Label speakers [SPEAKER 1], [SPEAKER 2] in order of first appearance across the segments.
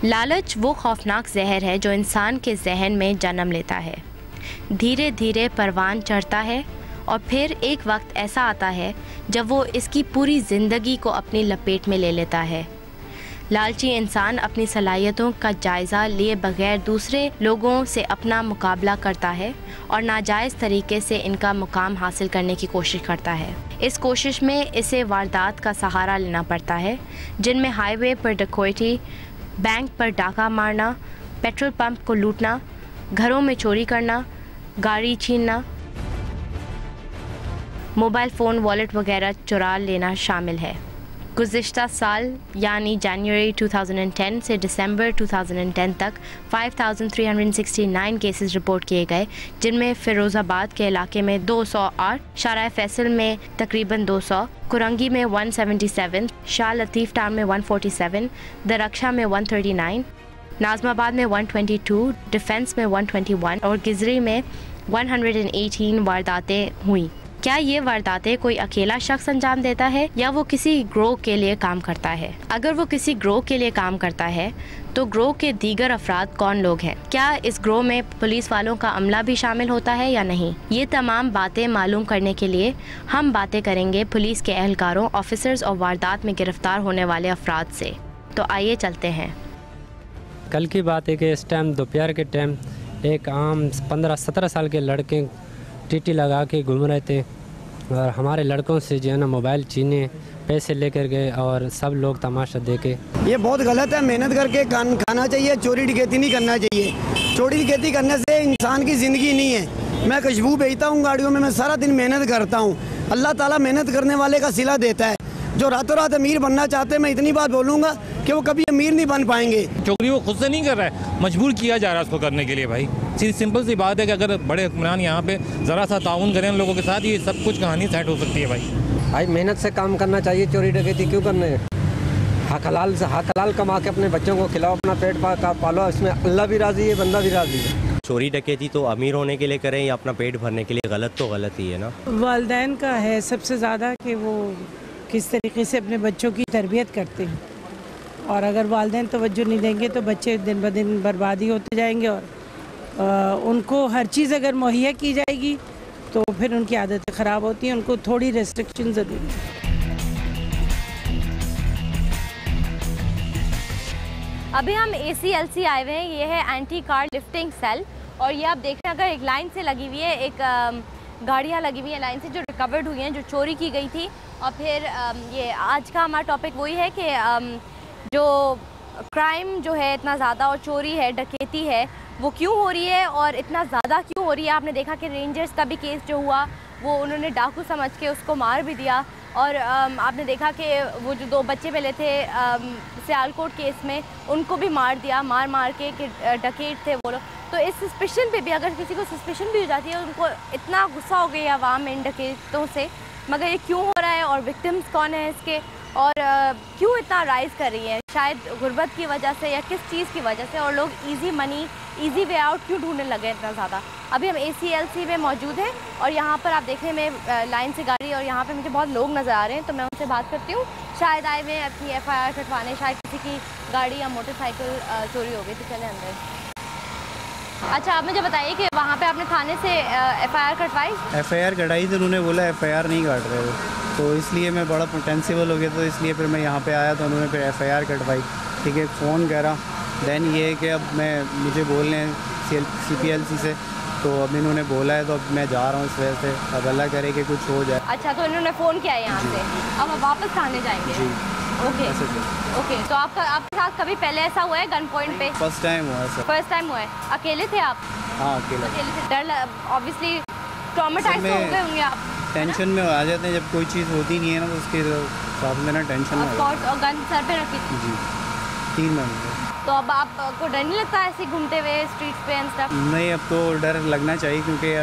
[SPEAKER 1] लालच वो खौफनाक जहर है जो इंसान के जहन में जन्म लेता है, धीरे धीरे परवान चढ़ता है और फिर एक वक्त ऐसा आता है जब वो इसकी पूरी ज़िंदगी को अपनी लपेट में ले लेता है। लालची इंसान अपनी सलाहियतों का जायज़ा लिए बगैर दूसरे लोगों से अपना मुकाबला करता है और नाजायज़ तरीके से इनका मुकाम हासिल करने की कोशिश करता है। इस कोशिश में इसे वारदात का सहारा लेना पड़ता है, जिनमें हाईवे पर डकैती, बैंक पर डाका मारना, पेट्रोल पंप को लूटना, घरों में चोरी करना, गाड़ी छीनना, मोबाइल फ़ोन, वॉलेट वगैरह चुरा लेना शामिल है। गुज़िश्ता साल यानी जनवरी 2010 से दिसंबर 2010 तक 5,369 केसेस रिपोर्ट किए गए, जिनमें फ़िरोज़ाबाद के इलाके में 208, शारा फैसल में तकरीबन 200, कुरंगी में 177, शाह लतीफ़ टाउन में 147, दरक्षा में 139, नाज़माबाद में 122, डिफेंस में 121 और गिजरी में 118 वारदातें हुई। क्या ये वारदातें कोई अकेला शख्स अंजाम देता है या वो किसी ग्रोह के लिए काम करता है? अगर वो किसी ग्रोह के लिए काम करता है तो ग्रोह के दीगर अफराद कौन लोग हैं? क्या इस ग्रोह में पुलिस वालों का अमला भी शामिल होता है या नहीं? ये तमाम बातें मालूम करने के लिए हम बातें करेंगे पुलिस के एहलकारों, ऑफिसर्स और वारदात में गिरफ्तार होने वाले अफराद से। तो आइए चलते हैं।
[SPEAKER 2] कल की बात है कि इस टाइम दोपहर के टाइम एक आम 15-17 साल के लड़के टीटी लगा के घूम रहे थे और हमारे लड़कों से जो है ना मोबाइल छीने, पैसे लेकर गए और सब लोग तमाशा देखे।
[SPEAKER 3] ये बहुत गलत है। मेहनत करके खाना चाहिए, चोरी डकैती नहीं करना चाहिए। चोरी डकैती करने से इंसान की ज़िंदगी नहीं है। मैं खुशबू बेचता हूँ गाड़ियों में, मैं सारा दिन मेहनत करता हूँ। अल्लाह ताला मेहनत करने वाले का सिला देता है। जो रातों रात अमीर बनना चाहते हैं, मैं इतनी बात बोलूँगा कि वो कभी अमीर नहीं बन पाएंगे।
[SPEAKER 4] चोरी वो खुद से नहीं कर रहा है, मजबूर किया जा रहा है उसको करने के लिए। भाई सिंपल सी बात है कि अगर बड़े हुक्मरान यहाँ पे ज़रा सा ताउन करें उन लोगों के साथ, ये सब कुछ कहानी सेट हो सकती है। भाई
[SPEAKER 5] मेहनत से काम करना चाहिए, चोरी डकैती क्यों करने हैं? हक हलाल कमा के अपने बच्चों को खिलाओ, अपना पेट पालो, इसमें अल्लाह भी राज़ी है, बंदा भी राज़ी है।
[SPEAKER 6] चोरी डकैती तो अमीर होने के लिए करें या अपना पेट भरने के लिए, गलत तो गलत ही है ना।
[SPEAKER 7] वालिदैन का है सबसे ज़्यादा कि वो किस तरीके से अपने बच्चों की तरबियत करते हैं, और अगर वालिदैन तवज्जो नहीं देंगे तो बच्चे दिन ब दिन बर्बादी होते जाएंगे। और उनको हर चीज़ अगर मुहैया की जाएगी तो फिर उनकी आदतें ख़राब होती हैं। उनको थोड़ी रेस्ट्रिक्शन ज़रूरी है।
[SPEAKER 8] अभी हम ACLC आए हुए हैं। ये है एंटी कार लिफ्टिंग सेल, और ये आप देख रहे हैं अगर एक लाइन से लगी हुई है, एक गाड़ियाँ लगी हुई हैं लाइन से जो रिकवर्ड हुई हैं, जो चोरी की गई थी। और फिर ये आज का हमारा टॉपिक वही है कि जो क्राइम जो है इतना ज़्यादा और चोरी है, डकैती है, वो क्यों हो रही है और इतना ज़्यादा क्यों हो रही है। आपने देखा कि रेंजर्स का भी केस जो हुआ वो उन्होंने डाकू समझ के उसको मार भी दिया, और आपने देखा कि वो जो 2 बच्चे मिले थे सियालकोट केस में, उनको भी मार दिया, मार के कि डकैत थे वो लोग। तो इस सस्पिशन पे भी अगर किसी को सस्पिशन भी हो जाती है, उनको इतना गुस्सा हो गया आवाम इन डकैतों से, मगर ये क्यों हो रहा है और विक्टिम्स कौन है इसके, और क्यों इतना राइज़ कर रही है? शायद गुर्बत की वजह से या किस चीज़ की वजह से, और लोग easy money, easy way out क्यों ढूंढने लगे इतना ज़्यादा। अभी हम ACLC में मौजूद हैं और यहाँ पर आप देखने में लाइन से गाड़ी, और यहाँ पे मुझे बहुत लोग नज़र आ रहे हैं, तो मैं उनसे बात करती हूँ। शायद आए हुए अपनी FIR कटवाने, शायद किसी की गाड़ी या मोटरसाइकिल चोरी हो गई, तो चले अंदर। अच्छा, आप मुझे बताइए कि वहाँ पे आपने थाने से FIR कटवाई?
[SPEAKER 9] FIR कटाई तो उन्होंने बोला FIR नहीं काट रहे हो, तो इसलिए मैं बड़ा पोटेंशियल हो गया, तो इसलिए फिर मैं यहाँ पे आया, तो उन्होंने फिर FIR कटवाई। ठीक है, फ़ोन करा, दैन ये है कि अब मुझे बोल रहे हैं CPLC से, तो अब इन्होंने बोला है तो अब मैं जा रहा हूँ इस वजह से। अब अल्लाह करे कि कुछ हो जाए।
[SPEAKER 8] अच्छा, तो इन्होंने फ़ोन किया है यहाँ से, अब आप वापस थाने जाएंगे? जी। ओके, तो आपके साथ कभी पहले ऐसा हुआ है गन पॉइंट पे?
[SPEAKER 9] फर्स्ट टाइम हुआ है सर।
[SPEAKER 8] फर्स्ट टाइम हुआ है। अकेले थे आप?
[SPEAKER 9] हाँ, अकेले
[SPEAKER 8] थे। डर ऑब्वियसली ट्रॉमेटाइज हो गए होंगे आप?
[SPEAKER 9] टेंशन में आ जाते हैं जब कोई चीज़ होती नहीं है ना, तो उसके साथ में ना टेंशन में।
[SPEAKER 8] और गन सर पे रखी थी?
[SPEAKER 9] जी, 3 महीने।
[SPEAKER 8] तो अब आपको डर नहीं लगता ऐसे घूमते हुए स्ट्रीट पे एंड स्टफ?
[SPEAKER 9] नहीं, अब तो डर लगना चाहिए, क्योंकि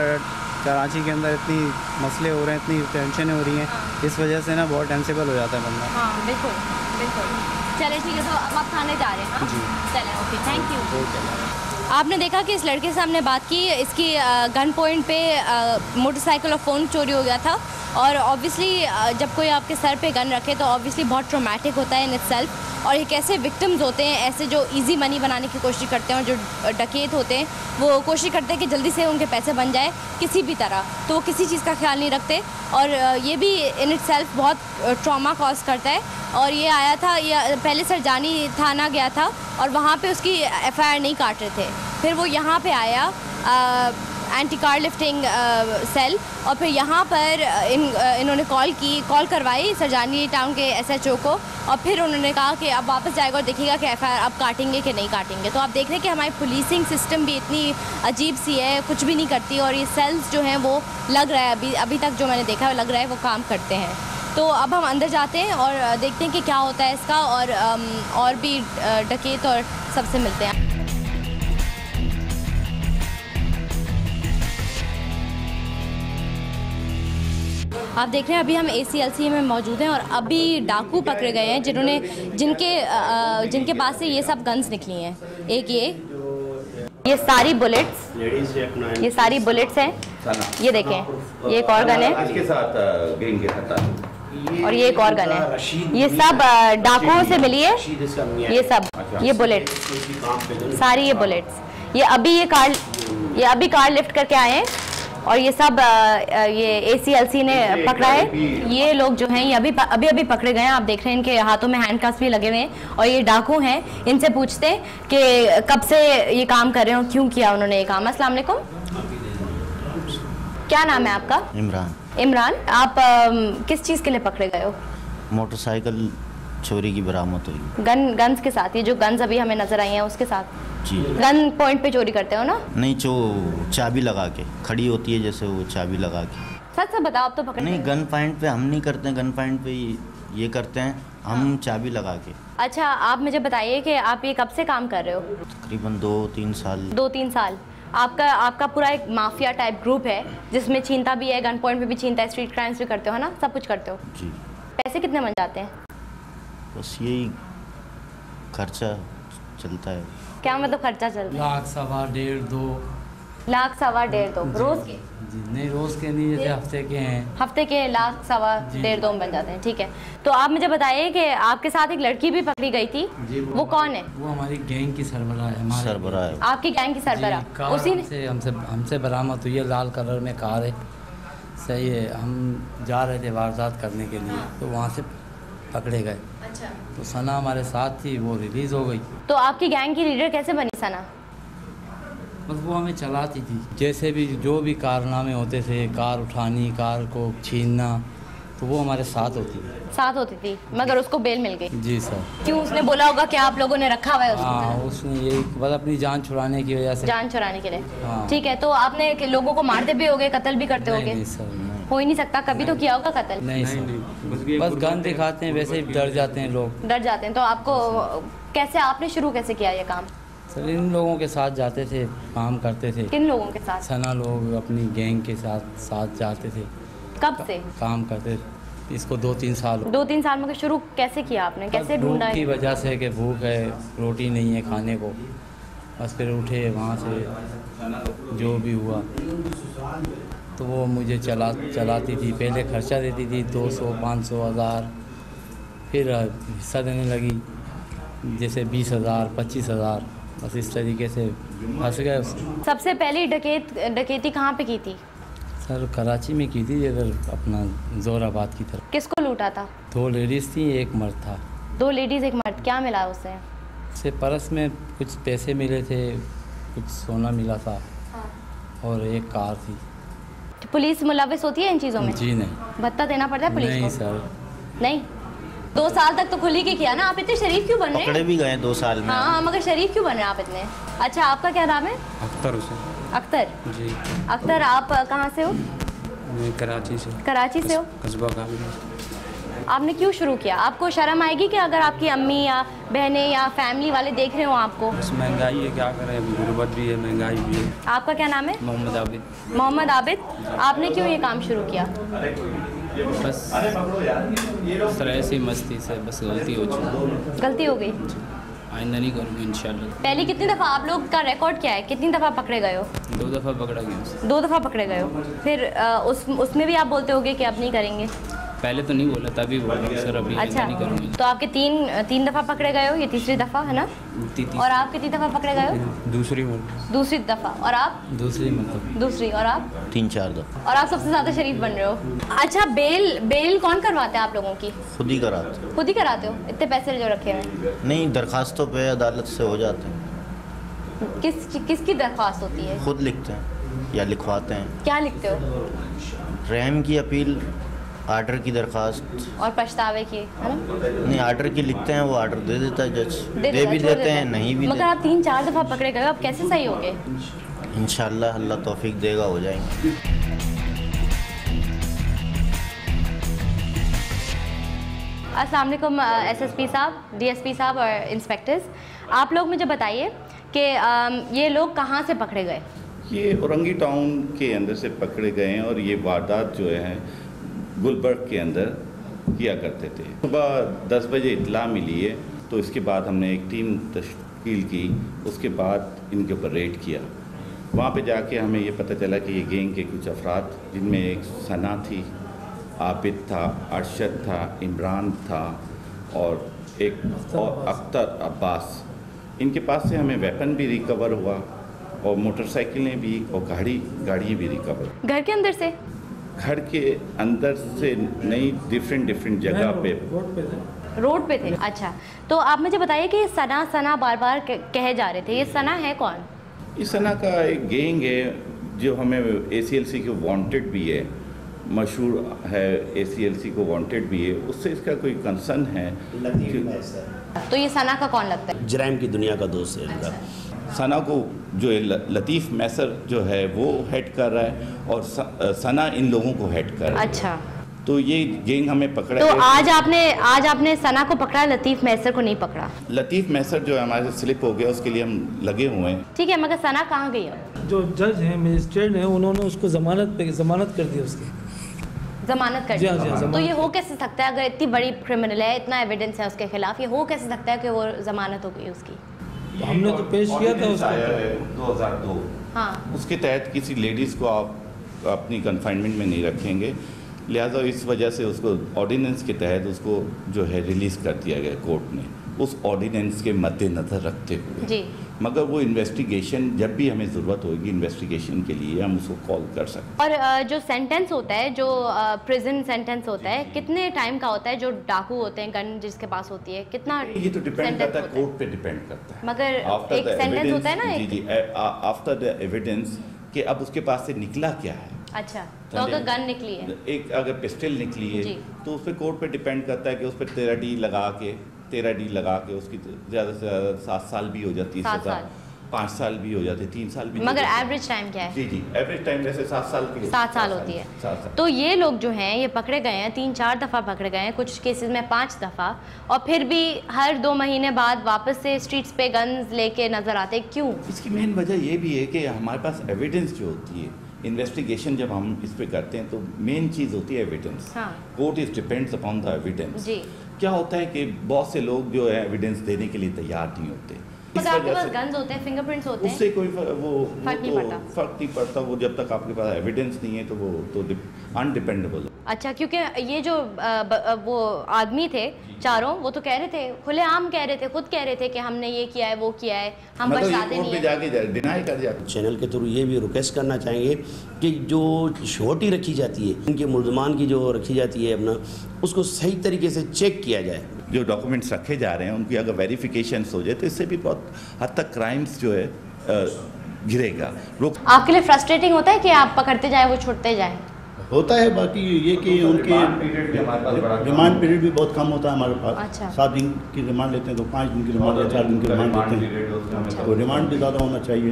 [SPEAKER 9] कराची के अंदर इतनी मसले हो रहे हैं, इतनी टेंशन हो रही हैं। हाँ। इस वजह से ना बहुत टेंसेबल हो जाता है बंदा।
[SPEAKER 8] हाँ, बिल्कुल बिल्कुल। चले ठीक है, तो अब आप थाने जा रहे हैं? जी चलें, ओके, थैंक यू। आपने देखा कि इस लड़के से हमने बात की, इसकी गन पॉइंट पे मोटरसाइकिल और फ़ोन चोरी हो गया था, और ऑब्वियसली जब कोई आपके सर पे गन रखे तो ऑब्वियसली बहुत ट्रॉमेटिक होता है इन इटसेल्फ। और ये कैसे विक्टिम्स होते हैं, ऐसे जो इजी मनी बनाने की कोशिश करते हैं और जो डकैत होते हैं वो कोशिश करते हैं कि जल्दी से उनके पैसे बन जाए किसी भी तरह, तो वो किसी चीज़ का ख्याल नहीं रखते और ये भी इन इट सेल्फ बहुत ट्रॉमा कॉज करता है। और ये आया था, ये पहले सरजानी थाना गया था और वहाँ पे उसकी FIR नहीं काट रहे थे, फिर वो यहाँ पे आया एंटी कार लिफ्टिंग सेल और फिर यहाँ पर इन्होंने कॉल करवाई सरजानी टाउन के SHO को और फिर उन्होंने कहा कि अब वापस जाएगा और देखिएगा कि FIR अब काटेंगे कि नहीं काटेंगे। तो आप देख रहे हैं कि हमारी पुलिसिंग सिस्टम भी इतनी अजीब सी है, कुछ भी नहीं करती और ये सेल्स जो हैं वो लग रहा है अभी तक जो मैंने देखा है लग रहा है वो काम करते हैं। तो अब हम अंदर जाते हैं और देखते हैं कि क्या होता है इसका और भी डकैत और सबसे मिलते हैं। आप देख रहे हैं अभी हम ACLC में मौजूद हैं और अभी डाकू पकड़े गए हैं जिनके पास से ये सब गन्स निकली हैं। एक ये सारी बुलेट्स हैं, ये देखें, ये एक और गन है और ये एक और गन है, ये सब डाकुओं से मिली है, ये सब ये बुलेट्स सारी, ये बुलेट्स ये अभी कार लिफ्ट करके आए हैं और ये सब ये ACLC ने पकड़ा है। ये लोग जो हैं ये अभी पकड़े गए हैं। आप देख रहे हैं इनके हाथों में हैंडकफ्स भी लगे हुए हैं और ये डाकू हैं। इनसे पूछते हैं कि कब से ये काम कर रहे हो, क्यों किया उन्होंने ये काम। अस्सलाम वालेकुम, क्या नाम है आपका? इमरान। आप किस चीज़ के लिए पकड़े गए हो?
[SPEAKER 10] मोटरसाइकिल चोरी की बरामद हुई।
[SPEAKER 8] गन्स के साथ, ये जो गन्स अभी हमें नजर आई हैं उसके साथ?
[SPEAKER 10] जी।
[SPEAKER 8] गन पॉइंट पे चोरी करते हो ना?
[SPEAKER 10] नहीं, जो चाबी लगा के खड़ी होती है जैसे, वो चाबी लगा के।
[SPEAKER 8] सच से बताओ, आप तो पकड़े
[SPEAKER 10] नहीं, गन पॉइंट पे हम नहीं करते हैं, गन पॉइंट पे ये करते हैं हम, चाबी लगा के।
[SPEAKER 8] अच्छा, आप मुझे बताइए कि आप ये कब से काम कर रहे हो?
[SPEAKER 10] तकरीबन 2-3 साल।
[SPEAKER 8] 2-3 साल। आपका पूरा एक माफिया टाइप ग्रुप है जिसमें छीनता भी है, गन पॉइंट पे भी छीनता है, स्ट्रीट क्राइम्स भी करते हो है ना, सब कुछ करते हो?
[SPEAKER 10] जी।
[SPEAKER 8] पैसे कितने बन जाते हैं?
[SPEAKER 10] बस यही खर्चा चलता है।
[SPEAKER 8] क्या मतलब खर्चा चलता है?
[SPEAKER 11] 1 लाख, 1.5, 2
[SPEAKER 8] लाख, 1.5-2 रोज के?
[SPEAKER 11] जी नहीं, रोज के नहीं, जैसे हफ्ते के हैं।
[SPEAKER 8] हफ्ते के 1 लाख, 1.5-2 बन जाते हैं। ठीक है, तो आप मुझे बताइए कि आपके साथ एक लड़की भी पकड़ी गई थी, वो कौन है?
[SPEAKER 11] वो हमारी गैंग की सरबराह है।
[SPEAKER 10] सरबराह है।
[SPEAKER 8] आपकी गैंग की सरबराह? उसी ने
[SPEAKER 11] हमसे बरामद हुई है, लाल कलर में कार है। सही है, हम जा रहे थे वारदात करने के लिए, तो वहाँ से पकड़े गए।
[SPEAKER 8] अच्छा।
[SPEAKER 11] तो सना हमारे साथ थी, वो रिलीज़ हो गई।
[SPEAKER 8] तो आपकी गैंग की लीडर कैसे बनी सना?
[SPEAKER 11] बस वो हमें चलाती थी, जैसे भी जो भी कारनामे होते थे, कार उठानी, कार को छीनना, तो वो हमारे साथ होती थी। मगर उसको बेल मिल गई?
[SPEAKER 10] जी सर।
[SPEAKER 8] क्यों? उसने बोला होगा कि आप लोगों ने रखा हुआ है उसको?
[SPEAKER 11] हाँ, उसने ये बस अपनी जान छुड़ाने की वजह से।
[SPEAKER 8] जान छुड़ाने के लिए?
[SPEAKER 11] हाँ।
[SPEAKER 8] ठीक है, तो आपने लोगों को मारते भी होगे, कत्ल भी करते होगे?
[SPEAKER 11] नहीं सर,
[SPEAKER 8] हो ही नहीं सकता, कभी तो किया होगा कत्ल?
[SPEAKER 11] नहीं, बस गन दिखाते हैं, वैसे ही डर जाते हैं लोग।
[SPEAKER 8] डर जाते हैं। तो आपको कैसे, आपने शुरू कैसे किया ये काम?
[SPEAKER 11] सर, इन लोगों के साथ जाते थे, काम करते थे।
[SPEAKER 8] किन लोगों के साथ?
[SPEAKER 11] सना लोग अपनी गैंग के साथ जाते थे।
[SPEAKER 8] कब से
[SPEAKER 11] काम करते थे? इसको 2-3 साल।
[SPEAKER 8] 2-3 साल में शुरू कैसे किया आपने, कैसे ढूंढा?
[SPEAKER 11] भूख की वजह से कि भूख है, रोटी नहीं है खाने को, बस फिर उठे वहाँ से, जो भी हुआ तो वो मुझे चलाती थी। पहले खर्चा देती थी 200, 500, 1000, फिर हिस्सा देने लगी, जैसे 20,000, 25,000, बस इस तरीके से फंस गए।
[SPEAKER 8] सबसे पहली डकैती कहाँ पे की थी?
[SPEAKER 11] सर, कराची में की थी, इधर अपना जोराबाद की तरफ।
[SPEAKER 8] किसको लूटा था?
[SPEAKER 11] 2 लेडीज़ थी, एक मर्द था।
[SPEAKER 8] 2 लेडीज़, एक मर्द। क्या मिला उससे?
[SPEAKER 11] से परस में कुछ पैसे मिले थे, कुछ सोना मिला था। हाँ। और एक कार थी।
[SPEAKER 8] तो पुलिस मुलविस होती है इन चीज़ों में?
[SPEAKER 11] जी नहीं।
[SPEAKER 8] भत्ता देना पड़ता है पुलिस को?
[SPEAKER 11] नहीं सर।
[SPEAKER 8] नहीं? 2 साल तक तो खुली के किया ना। आप इतने शरीफ क्यों बन रहे हैं?
[SPEAKER 10] पकड़े भी गए 2 साल में।
[SPEAKER 8] हाँ, मगर शरीफ क्यों बन रहे हैं आप इतने? अच्छा, आपका क्या नाम है?
[SPEAKER 12] अख्तर हुसैन।
[SPEAKER 8] अख्तर
[SPEAKER 12] जी।
[SPEAKER 8] अख्तर, आप कहाँ से हो?
[SPEAKER 12] मैं कराची से।
[SPEAKER 8] कराची से हो?
[SPEAKER 12] कस्बा काबिल।
[SPEAKER 8] आपने क्यों शुरू किया? आपको शर्म आएगी कि अगर आपकी अम्मी या बहनें या फैमिली वाले देख रहे हो आपको?
[SPEAKER 12] बस महंगाई है, क्या करें, अभी गुर्बत भी है, महंगाई भी है।
[SPEAKER 8] आपका क्या नाम है?
[SPEAKER 12] मोहम्मद आबिद।
[SPEAKER 8] मोहम्मद आबिद, आपने क्यों ये काम शुरू किया?
[SPEAKER 12] बस इस तरह से मस्ती से बस गलती हो चुकी।
[SPEAKER 8] गलती हो गई?
[SPEAKER 12] आइंदा नहीं करूँगा इंशाल्लाह।
[SPEAKER 8] पहले कितनी दफ़ा, आप लोग का रिकॉर्ड क्या है, कितनी दफ़ा पकड़े गए हो?
[SPEAKER 12] 2 दफ़ा पकड़ा गया।
[SPEAKER 8] 2 दफ़ा पकड़े गए हो? फिर उसमें भी आप बोलते होगे कि अब नहीं करेंगे?
[SPEAKER 12] पहले तो नहीं बोला था, अभी बोल रहा हूँ सर, अभी
[SPEAKER 8] अच्छा,
[SPEAKER 12] नहीं करूँगा।
[SPEAKER 8] तो आपके तीन दफ़ा पकड़े गए हो, ये तीसरी दफ़ा है ना? और आप कितनी दफ़ा पकड़े गए हो? दूसरी दफ़ा। और आप? दूसरी। और आप?
[SPEAKER 10] 3-4 दफ़ा।
[SPEAKER 8] और आप सबसे ज़्यादा शरीफ बन रहे हो। अच्छा, बेल कौन करवाते हैं आप लोगों की?
[SPEAKER 10] खुद ही कराते।
[SPEAKER 8] खुद ही कराते हो? इतने पैसे जो रखे हैं?
[SPEAKER 10] नहीं, दरखास्तों पे अदालत से हो जाते हैं।
[SPEAKER 8] किसकी दरख्वास्त होती है?
[SPEAKER 10] खुद लिखते हैं या लिखवाते हैं।
[SPEAKER 8] क्या लिखते हो?
[SPEAKER 10] रहम की अपील, आर्डर की दरखास्त
[SPEAKER 8] और पछतावे की, है ना?
[SPEAKER 10] नहीं, आर्डर की लिखते हैं, वो आर्डर दे देता है जज। दे भी देते हैं, नहीं भी।
[SPEAKER 8] मगर आप 3-4 दफ़ा पकड़े गए, आप कैसे सही होगे?
[SPEAKER 10] इंशाल्लाह अल्लाह तौफीक देगा, हो जाएंगे।
[SPEAKER 8] अस्सलाम वालेकुम एसएसपी साहब, डीएसपी साहब और इंस्पेक्टर्स, आप लोग मुझे बताइए कि ये लोग कहाँ से पकड़े गए?
[SPEAKER 13] ये औरंगी टाउन के अंदर से पकड़े गए हैं और ये वारदात जो है गुलबर्ग के अंदर किया करते थे। सुबह 10 बजे इत्तला मिली है, तो इसके बाद हमने एक टीम तश्कील की, उसके बाद इनके ऊपर रेड किया। वहाँ पे जाके हमें ये पता चला कि ये गैंग के कुछ अफराद, जिनमें एक सना थी, आबिद था, अरशद था, इमरान था और एक और अख्तर अब्बास, इनके पास से हमें वेपन भी रिकवर हुआ और मोटरसाइकिलें भी और गाड़ी भी रिकवर।
[SPEAKER 8] घर के अंदर से?
[SPEAKER 13] घर के अंदर से नहीं, डिफरेंट जगह पे,
[SPEAKER 8] रोड पे थे। अच्छा, तो आप मुझे बताइए कि सना बार बार कहे जा रहे थे, ये सना है कौन?
[SPEAKER 13] इस सना का एक गैंग है जो हमें ACLC को वांटेड भी है, मशहूर है, ACLC को वांटेड भी है, उससे इसका कोई कंसर्न है।
[SPEAKER 8] तो ये सना का कौन लगता है?
[SPEAKER 14] जराइम की दुनिया का दोस्त है इनका।
[SPEAKER 13] सना को जो है लतीफ़ मैसर जो है वो हेड कर रहा है और सना इन लोगों को हेड कर रहा है।
[SPEAKER 8] अच्छा,
[SPEAKER 13] तो ये गैंग हमें पकड़ा।
[SPEAKER 8] तो आज आपने सना को पकड़ा, लतीफ़ मैसर को नहीं पकड़ा?
[SPEAKER 13] लतीफ़ मैसर जो है हमारे स्लिप हो गया, उसके लिए हम लगे हुए हैं।
[SPEAKER 8] ठीक है, मगर सना कहाँ गई है?
[SPEAKER 15] जो जज हैं, मजिस्ट्रेट हैं, उन्होंने उसको जमानत कर दी, उसकी
[SPEAKER 8] जमानत कर दी। तो ये हो कैसे सकता है, अगर इतनी बड़ी क्रिमिनल है, इतना एविडेंस है उसके खिलाफ, ये हो कैसे सकता है कि वो जमानत हो गई उसकी?
[SPEAKER 15] तो हमने तो पेश किया था उसको
[SPEAKER 13] 2002।
[SPEAKER 8] हाँ,
[SPEAKER 13] उसके तहत किसी लेडीज़ को आप अपनी कन्फाइनमेंट में नहीं रखेंगे, लिहाजा इस वजह से उसको ऑर्डिनेंस के तहत उसको जो है रिलीज़ कर दिया गया कोर्ट ने, उस ऑर्डिनेंस के मद्देनज़र रखते हुए
[SPEAKER 8] जी।
[SPEAKER 13] मगर वो इन्वेस्टिगेशन, जब भी हमें ज़रूरत होगी इन्वेस्टिगेशन के लिए, हम उसको कॉल कर सकते
[SPEAKER 8] हैं। और जो सेंटेंस होता है, जो प्रिजन सेंटेंस होता है, कितने टाइम का होता है? जो डाकू होते हैं, गन जिसके पास होती है, कितना?
[SPEAKER 13] ये तो डिपेंड करता है, कोर्ट पे डिपेंड करता है।
[SPEAKER 8] मगर एक सेंटेंस होता है ना?
[SPEAKER 13] जी, आफ्टर द एविडेंस कि अब उसके पास से निकला क्या है।
[SPEAKER 8] अच्छा, तो अगर गन निकली है,
[SPEAKER 13] एक अगर पिस्टल निकली है, तो उस पर कोर्ट पे डिपेंड करता है कि उस पर 13 डी लगा के उसकी ज़्यादा से ज़्यादा 7 साल भी हो जाती है, 5 साल भी हो जाते, 3 साल भी।
[SPEAKER 8] मगर एवरेज टाइम क्या है?
[SPEAKER 13] जी, एवरेज टाइम वैसे 7 साल की
[SPEAKER 8] 7 साल होती है।
[SPEAKER 13] 7 साल।
[SPEAKER 8] तो ये लोग जो हैं, ये पकड़े गए हैं, 3-4 दफ़ा पकड़े गए हैं, कुछ केसेस में 5 दफ़ा, और फिर भी हर 2 महीने बाद वापस से स्ट्रीट्स पे गन्स लेके नज़र आते, क्यों?
[SPEAKER 13] इसकी मेन वजह ये भी है कि हमारे पास एविडेंस जो होती है, इन्वेस्टिगेशन जब हम इस पे करते हैं, तो मेन चीज़ होती है एविडेंस।
[SPEAKER 8] हाँ।
[SPEAKER 13] Court is depends upon the evidence.
[SPEAKER 8] जी।
[SPEAKER 13] क्या होता है कि बहुत से लोग जो है एविडेंस देने के लिए तैयार नहीं होते।
[SPEAKER 8] मगर आपके पास गन्स होते हैं, फिंगरप्रिंट्स होते हैं,
[SPEAKER 13] उससे कोई फर्क नहीं पड़ता। वो जब तक आपके पास एविडेंस नहीं है तो वो तो अनडिपेंडेबल।
[SPEAKER 8] अच्छा, क्योंकि ये जो वो आदमी थे चारों, वो तो कह रहे थे, खुलेआम कह रहे थे, खुद कह रहे थे कि हमने ये किया है, वो किया है, हम बचाते नहीं है।
[SPEAKER 13] जाके डिनाई कर जाते।
[SPEAKER 14] चैनल के थ्रू ये भी रिक्वेस्ट करना चाहेंगे कि जो श्योरिटी रखी जाती है, इनके मुल्ज़मान की जो रखी जाती है अपना, उसको सही तरीके से चेक किया जाए।
[SPEAKER 13] जो डॉक्यूमेंट्स रखे जा रहे हैं उनकी अगर वेरिफिकेशन हो जाए तो इससे भी बहुत हद तक क्राइम्स जो है गिरेगा।
[SPEAKER 8] आपके लिए फ्रस्ट्रेटिंग होता है कि आप पकड़ते जाए, वो छुटते जाए?
[SPEAKER 16] होता है, बाकी ये कि उनके रिमांड पीरियड भी बहुत कम होता है हमारे पास।
[SPEAKER 8] अच्छा।
[SPEAKER 16] 7 दिन की रिमांड लेते हैं तो 5 दिन की रिमांड या 4 दिन की रिमांड लेते हैं, तो रिमांड भी ज़्यादा होना चाहिए,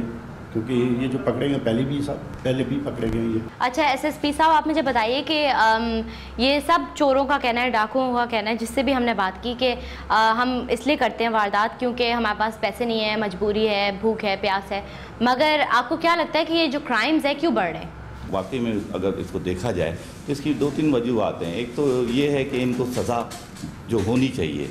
[SPEAKER 16] क्योंकि ये जो पकड़े गए पहले भी पकड़े गए ये।
[SPEAKER 8] अच्छा, एसएसपी साहब, आप मुझे बताइए कि ये सब चोरों का कहना है, डाकुओं का कहना है, जिससे भी हमने बात की कि हम इसलिए करते हैं वारदात क्योंकि हमारे पास पैसे नहीं है, मजबूरी है, भूख है, प्यास है, मगर आपको क्या लगता है कि ये जो क्राइम्स है क्यों बढ़ रहे हैं?
[SPEAKER 13] वाकई में अगर इसको देखा जाए तो इसकी 2-3 वजूहत हैं। एक तो ये है कि इनको सज़ा जो होनी चाहिए